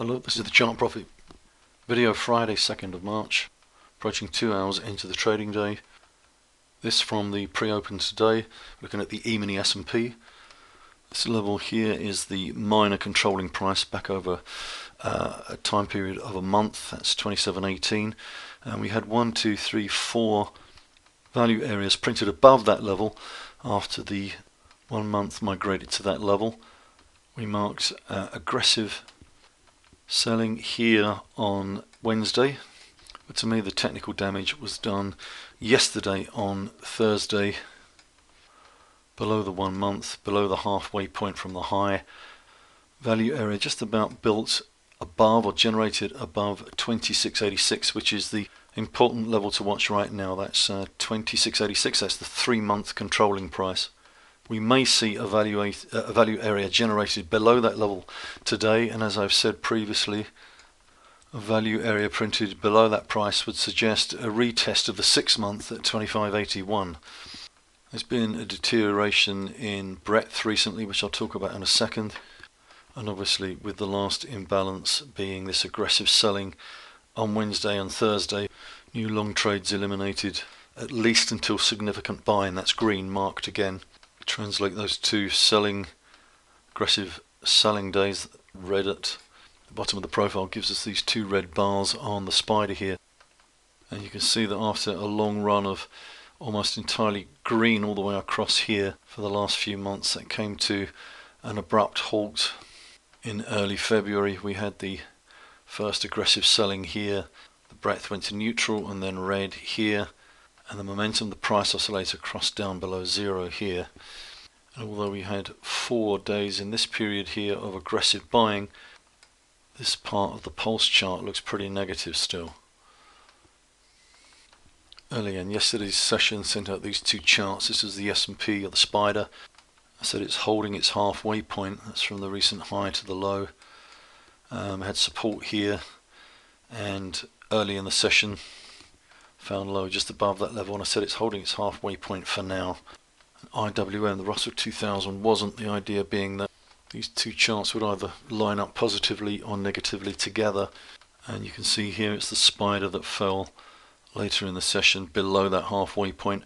Hello, this is the Chart Profit video, Friday 2nd of March, approaching 2 hours into the trading day. This from the pre-open today, looking at the Emini SP. This level here is the minor controlling price back over a time period of a month. That's 27.18, and we had 1, 2, 3, 4 value areas printed above that level. After the 1 month migrated to that level, we marked aggressive selling here on Wednesday, but to me the technical damage was done yesterday on Thursday, below the 1 month, below the halfway point from the high. Value area just about built above or generated above 26.86, which is the important level to watch right now. That's 26.86. That's the 3-month controlling price. We may see a value area generated below that level today, and as I've said previously, a value area printed below that price would suggest a retest of the 6-month at 25.81. There's been a deterioration in breadth recently, which I'll talk about in a second, and obviously with the last imbalance being this aggressive selling on Wednesday and Thursday, new long trades eliminated at least until significant buying. That's green marked again. Translate those two aggressive selling days. Red at the bottom of the profile gives us these 2 red bars on the spider here, and you can see that after a long run of almost entirely green all the way across here for the last few months, that came to an abrupt halt in early February. We had the first aggressive selling here, the breadth went to neutral and then red here, and the momentum, the price oscillator, crossed down below zero here. And although we had 4 days in this period here of aggressive buying, this part of the pulse chart looks pretty negative still. Earlier in yesterday's session, sent out these 2 charts. This is the S&P, or the spider. I said it's holding its halfway point. That's from the recent high to the low. Had support here, and early in the session found low just above that level, and I said it's holding its halfway point for now. IWM, the Russell 2000, wasn't, the idea being that these 2 charts would either line up positively or negatively together, and you can see here it's the spider that fell later in the session below that halfway point.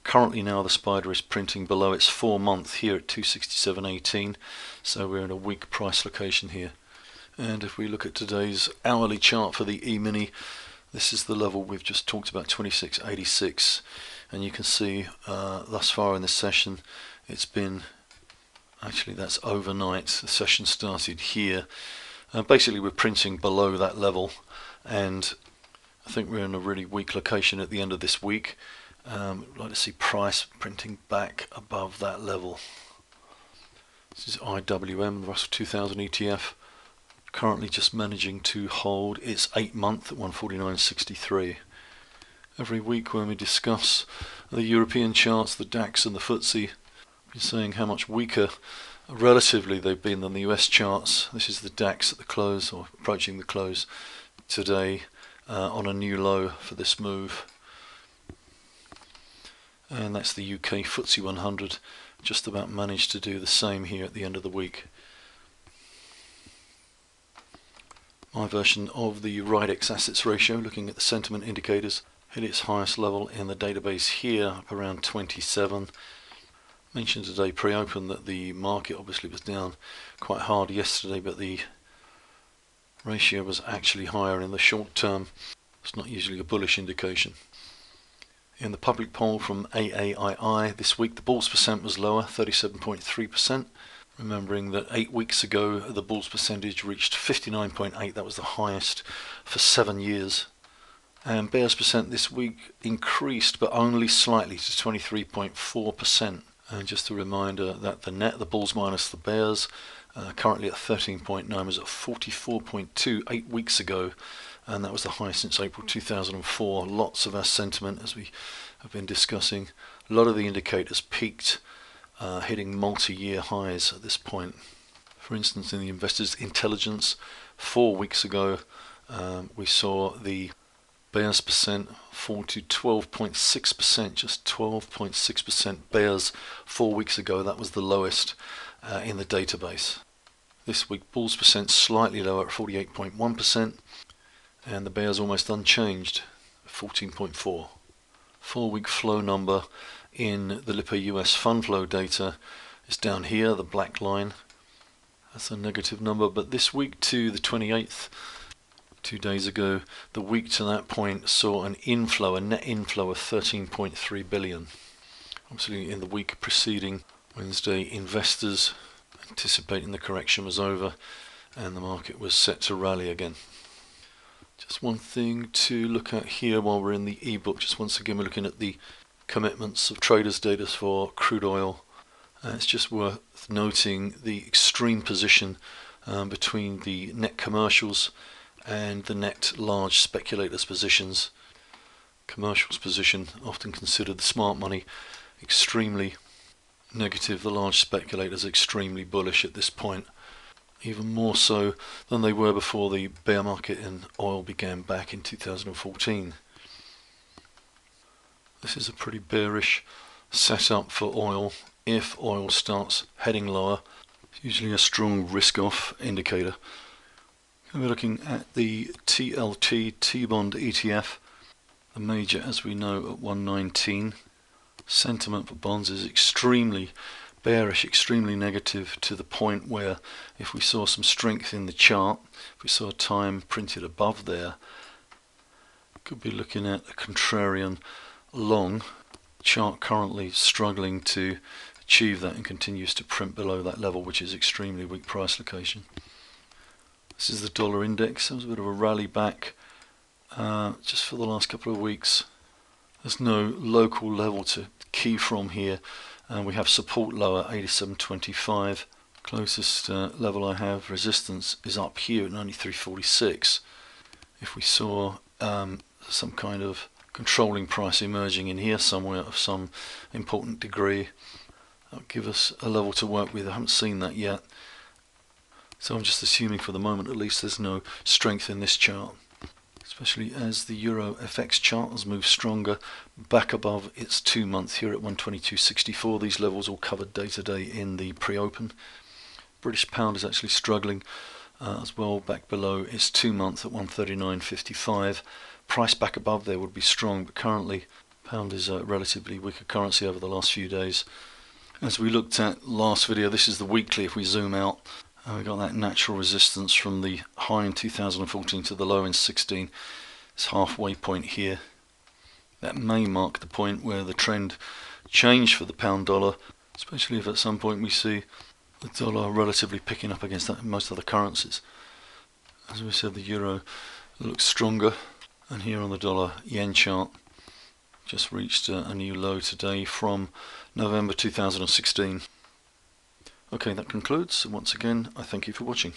Currently now the spider is printing below its 4-month here at 267.18, so we're in a weak price location here. And if we look at today's hourly chart for the E-mini, this is the level we've just talked about, 26.86, and you can see thus far in this session it's been, actually that's overnight, the session started here. Basically we're printing below that level, and I think we're in a really weak location at the end of this week. I'd like to see price printing back above that level. This is IWM, the Russell 2000 ETF, currently just managing to hold its 8-month at 149.63. Every week when we discuss the European charts, the DAX and the FTSE, we're saying how much weaker relatively they've been than the US charts. This is the DAX at the close, or approaching the close today, on a new low for this move. And that's the UK FTSE 100, just about managed to do the same here at the end of the week. My version of the RIDEX assets ratio, looking at the sentiment indicators, hit its highest level in the database here, up around 27. Mentioned today pre-open that the market obviously was down quite hard yesterday, but the ratio was actually higher in the short term. It's not usually a bullish indication. In the public poll from AAII this week, the bulls percent was lower, 37.3%. Remembering that 8 weeks ago the bulls percentage reached 59.8, that was the highest for 7 years. And bears percent this week increased, but only slightly, to 23.4%. And just a reminder that the net, the bulls minus the bears, currently at 13.9, was at 44.2 8 weeks ago, and that was the highest since April 2004. Lots of our sentiment, as we have been discussing, a lot of the indicators peaked, hitting multi-year highs at this point. For instance, in the investors' intelligence 4 weeks ago, we saw the bears percent fall to 12.6%, just 12.6% bears 4 weeks ago. That was the lowest in the database. This week bulls percent slightly lower at 48.1%, and the bears almost unchanged at 14.4. 4-week flow number in the Lipper US fund flow data is down here, the black line. That's a negative number, but this week to the 28th, 2 days ago, the week to that point saw an inflow, a net inflow of 13.3 billion. Obviously in the week preceding Wednesday, investors anticipating the correction was over and the market was set to rally again. Just one thing to look at here while we're in the ebook, just once again we're looking at the commitments of traders data for crude oil. It's just worth noting the extreme position between the net commercials and the net large speculators positions. Commercials position, often considered the smart money, extremely negative. The large speculators extremely bullish at this point, even more so than they were before the bear market in oil began back in 2014. This is a pretty bearish setup for oil. If oil starts heading lower, it's usually a strong risk-off indicator. We're looking at the TLT T-bond ETF, the major as we know at 119. Sentiment for bonds is extremely bearish, extremely negative, to the point where if we saw some strength in the chart, if we saw time printed above there, could be looking at a contrarian long. Chart currently struggling to achieve that and continues to print below that level, which is extremely weak price location. This is the dollar index. There was a bit of a rally back just for the last couple of weeks. There's no local level to key from here, and we have support lower 87.25. Closest level I have, resistance, is up here at 93.46. If we saw some kind of controlling price emerging in here somewhere of some important degree, that would give us a level to work with. I haven't seen that yet, so I'm just assuming for the moment at least there's no strength in this chart, especially as the Euro FX chart has moved stronger back above its 2-month here at 122.64. These levels all covered day to day in the pre-open. British pound is actually struggling as well, back below its 2-month at 139.55. Price back above there would be strong, but currently pound is a relatively weaker currency over the last few days. As we looked at last video, this is the weekly. If we zoom out, we got that natural resistance from the high in 2014 to the low in 16. It's halfway point here. That may mark the point where the trend change for the pound dollar, especially if at some point we see the dollar relatively picking up against that in most other currencies. As we said, the euro looks stronger, and here on the dollar yen chart just reached a new low today from November 2016. Okay, that concludes. Once again, I thank you for watching.